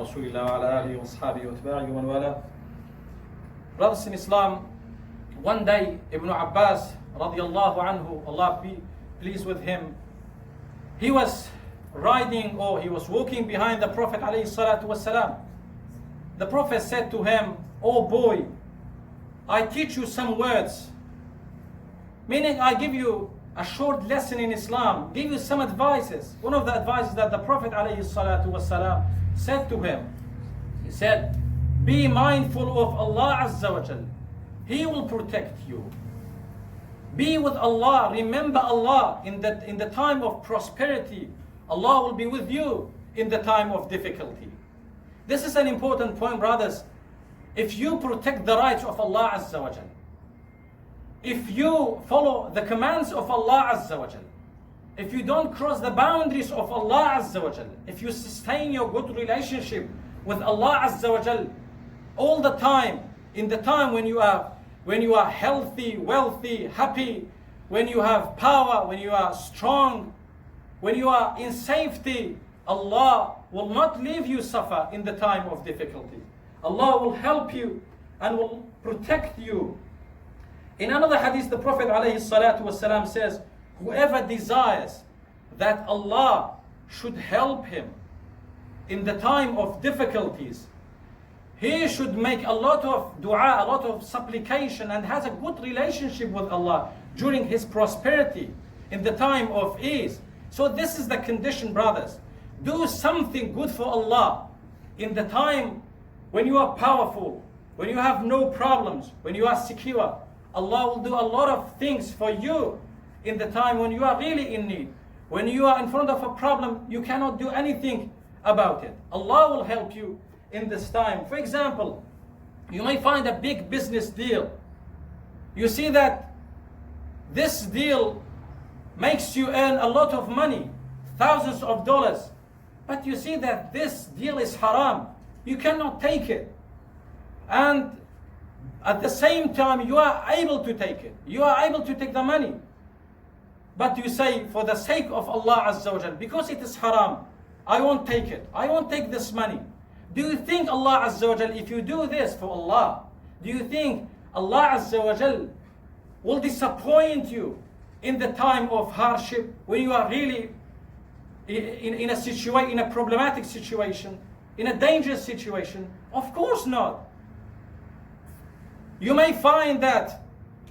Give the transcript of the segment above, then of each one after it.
رسول الله وعلى آله وأصحابه وأتباعه ومن والاه. Brothers in Islam, one day Ibn Abbas radiallahu anhu, Allah be pleased with him, he was riding or he was walking behind the Prophet alayhi salatu wasalam. The Prophet said to him, "Oh boy, I teach you some words." Meaning I give you a short lesson in Islam, give you some advices. One of the advices that the Prophet ﷺ said to him, he said, "Be mindful of Allah Azza wa Jal. He will protect you. Be with Allah, remember Allah in the time of prosperity. Allah will be with you in the time of difficulty." This is an important point, brothers. If you protect the rights of Allah Azza wa Jal, if you follow the commands of Allah Azza wa Jal, if you don't cross the boundaries of Allah Azza wa Jal, if you sustain your good relationship with Allah Azza wa Jal all the time, in the time when you are healthy, wealthy, happy, when you have power, when you are strong, when you are in safety, Allah will not leave you suffer in the time of difficulty. Allah will help you and will protect you. In another hadith, the Prophet ﷺ says, whoever desires that Allah should help him in the time of difficulties, he should make a lot of dua, a lot of supplication, and has a good relationship with Allah during his prosperity, in the time of ease. So this is the condition, brothers. Do something good for Allah in the time when you are powerful, when you have no problems, when you are secure. Allah will do a lot of things for you in the time when you are really in need. When you are in front of a problem, you cannot do anything about it. Allah will help you in this time. For example, you may find a big business deal. You see that this deal makes you earn a lot of money, thousands of dollars. But you see that this deal is haram. You cannot take it. And at the same time, you are able to take it. You are able to take the money. But you say, for the sake of Allah Azza wa Jal, because it is haram, I won't take it. I won't take this money. Do you think Allah Azza wa Jal, if you do this for Allah, do you think Allah Azza wa Jal will disappoint you in the time of hardship, when you are really in a problematic situation, in a dangerous situation? Of course not. You may find that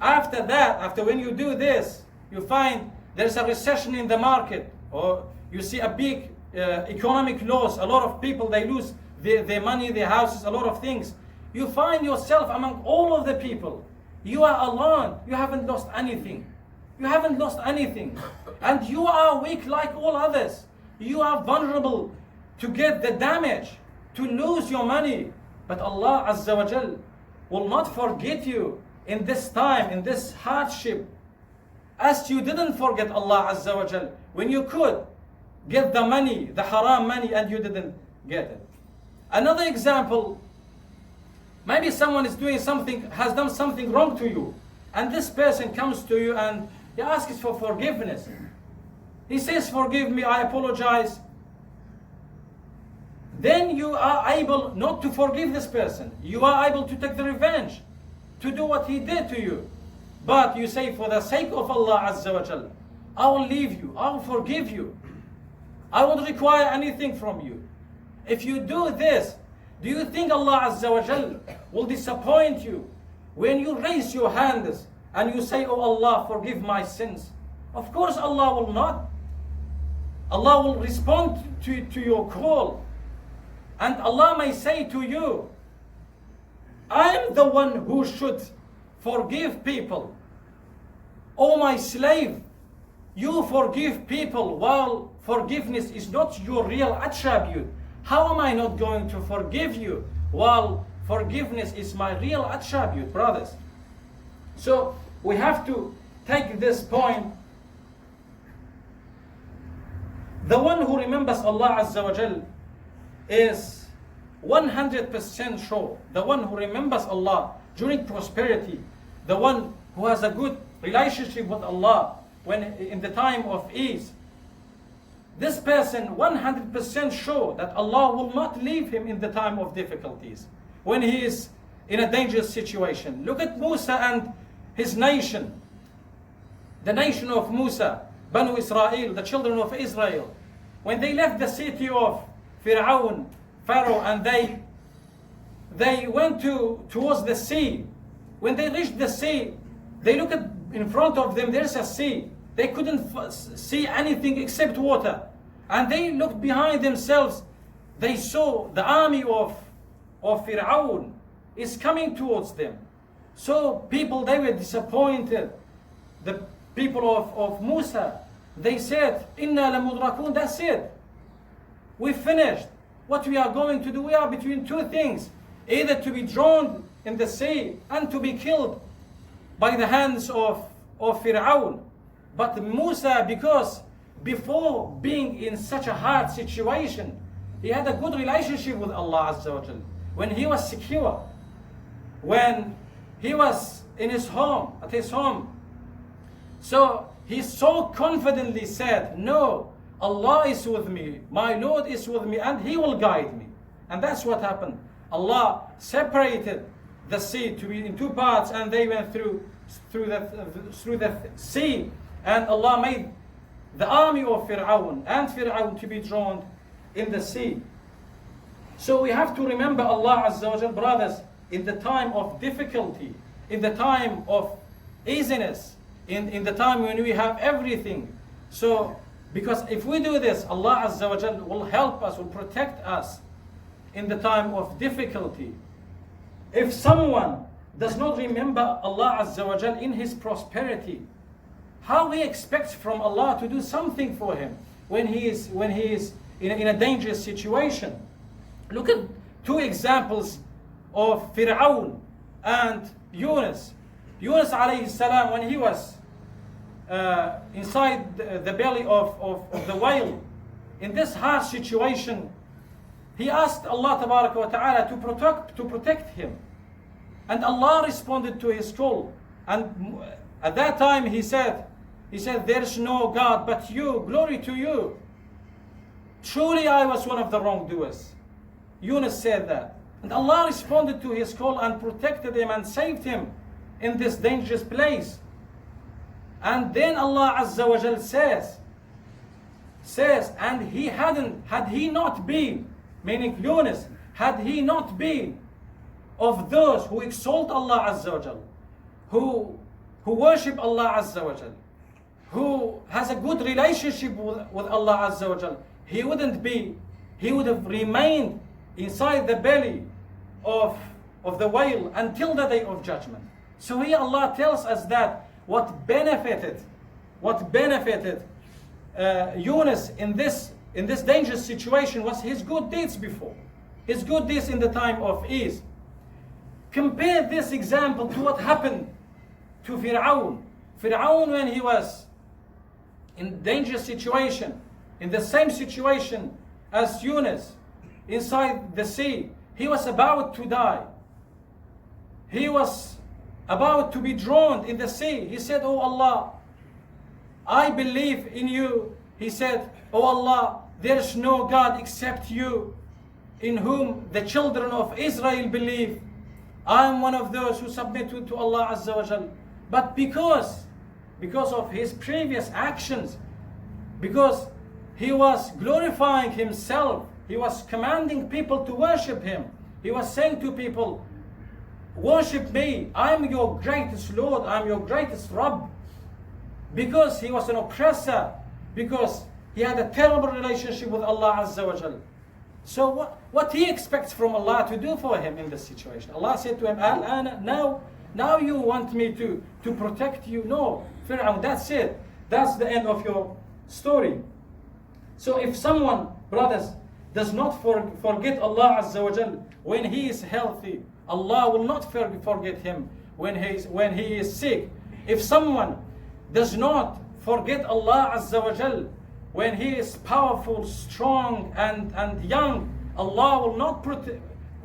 after when you do this, you find there's a recession in the market, or you see a big economic loss. A lot of people, they lose their money, their houses, a lot of things. You find yourself among all of the people. You are alone. You haven't lost anything. You haven't lost anything. And you are weak like all others. You are vulnerable to get the damage, to lose your money. But Allah Azza wa Jal will not forget you in this time, in this hardship, as you didn't forget Allah Azza wa Jal when you could get the money, the haram money, and you didn't get it. Another example, maybe someone is doing something, has done something wrong to you, and this person comes to you and he asks for forgiveness. He says, "Forgive me, I apologize." Then you are able not to forgive this person. You are able to take the revenge, to do what he did to you. But you say, for the sake of Allah Azza wa Jal, I will leave you, I will forgive you. I won't require anything from you. If you do this, do you think Allah Azza wa Jal will disappoint you when you raise your hands and you say, "Oh Allah, forgive my sins"? Of course Allah will not. Allah will respond to your call. And Allah may say to you, "I am the one who should forgive people. Oh my slave, you forgive people while forgiveness is not your real attribute. How am I not going to forgive you while forgiveness is my real attribute?" Brothers, so we have to take this point. The one who remembers Allah Azza wa Jal is 100% sure. The one who remembers Allah during prosperity, the one who has a good relationship with Allah when in the time of ease, this person 100% sure that Allah will not leave him in the time of difficulties, when he is in a dangerous situation. Look at Musa and his nation, the nation of Musa, Banu Israel, the children of Israel. When they left the city of Pharaoh, and they went towards the sea. When they reached the sea, they looked in front of them, there's a sea. They couldn't see anything except water. And they looked behind themselves. They saw the army of Pharaoh is coming towards them. So people, they were disappointed. The people of Musa, they said, Inna lamudrakun, that's it. We finished. What we are going to do, we are between two things. Either to be drowned in the sea and to be killed by the hands of Pharaoh. But Musa, because before being in such a hard situation, he had a good relationship with Allah Azza wa Jal. When he was secure, when he was in his home, at his home. So he so confidently said, no, Allah is with me, my Lord is with me, and He will guide me. And that's what happened. Allah separated the sea to be in two parts, and they went through the sea, and Allah made the army of Fir'aun to be drowned in the sea. So we have to remember Allah Azza wa Jal, brothers, in the time of difficulty, in the time of easiness, in the time when we have everything. So, because if we do this, Allah Azza wa Jal will help us, will protect us in the time of difficulty. If someone does not remember Allah Azza wa Jal in his prosperity, how he expects from Allah to do something for him when he is in a dangerous situation? Look at two examples of Fir'aun and Yunus. Yunus alayhi salam, when he was inside the belly of the whale, in this harsh situation, he asked Allah Tabaraka wa Ta'ala to protect him. And Allah responded to his call. And at that time he said, there is no God but you, glory to you. Truly I was one of the wrongdoers. Yunus said that. And Allah responded to his call and protected him and saved him in this dangerous place. And then Allah Azza wa Jal says, and had he not been, meaning Yunus, had he not been of those who exalt Allah Azza wa Jal, who worship Allah Azza wa Jal, who has a good relationship with Allah Azza wa Jal, he would have remained inside the belly of the whale until the day of judgment. So here Allah tells us that what benefited Yunus in this dangerous situation was his good deeds before, his good deeds in the time of ease. Compare this example to what happened to Fir'aun. Fir'aun, when he was in dangerous situation, in the same situation as Yunus, inside the sea, he was about to die. He was about to be drowned in the sea. He said, "Oh Allah, I believe in you." He said, "Oh Allah, there is no God except you, in whom the children of Israel believe. I am one of those who submit to Allah Azza wa Jal." But because of his previous actions, because he was glorifying himself, he was commanding people to worship him. He was saying to people, "Worship me, I am your greatest Lord, I am your greatest Rabb." Because he was an oppressor, because he had a terrible relationship with Allah Azza wa Jal. So what he expects from Allah to do for him in this situation? Allah said to him, now you want me to protect you? No, Fir'aun, that's it. That's the end of your story. So if someone, brothers, does not forget Allah Azza wa Jal when he is healthy, Allah will not forget him when he is sick. If someone does not forget Allah Azza wa Jal when he is powerful, strong, and young, Allah will not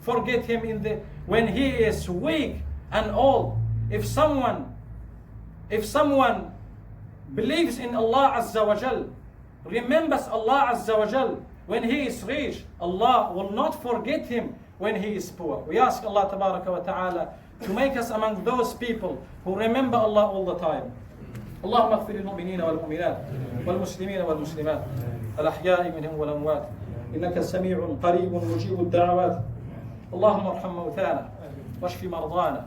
forget him when he is weak and old. If someone believes in Allah Azza wa Jal remembers Allah Azza wa Jal when he is rich, Allah will not forget him when he is poor. We ask Allah Tabaraka wa Ta'ala to make us among those people who remember Allah all the time. اللهم اغفر للمؤمنين والمؤمنات والمسلمين والمسلمات الأحياء منهم والأموات إنك سميع قريب مجيب الدعوات اللهم ارحم موتانا واشف مرضانا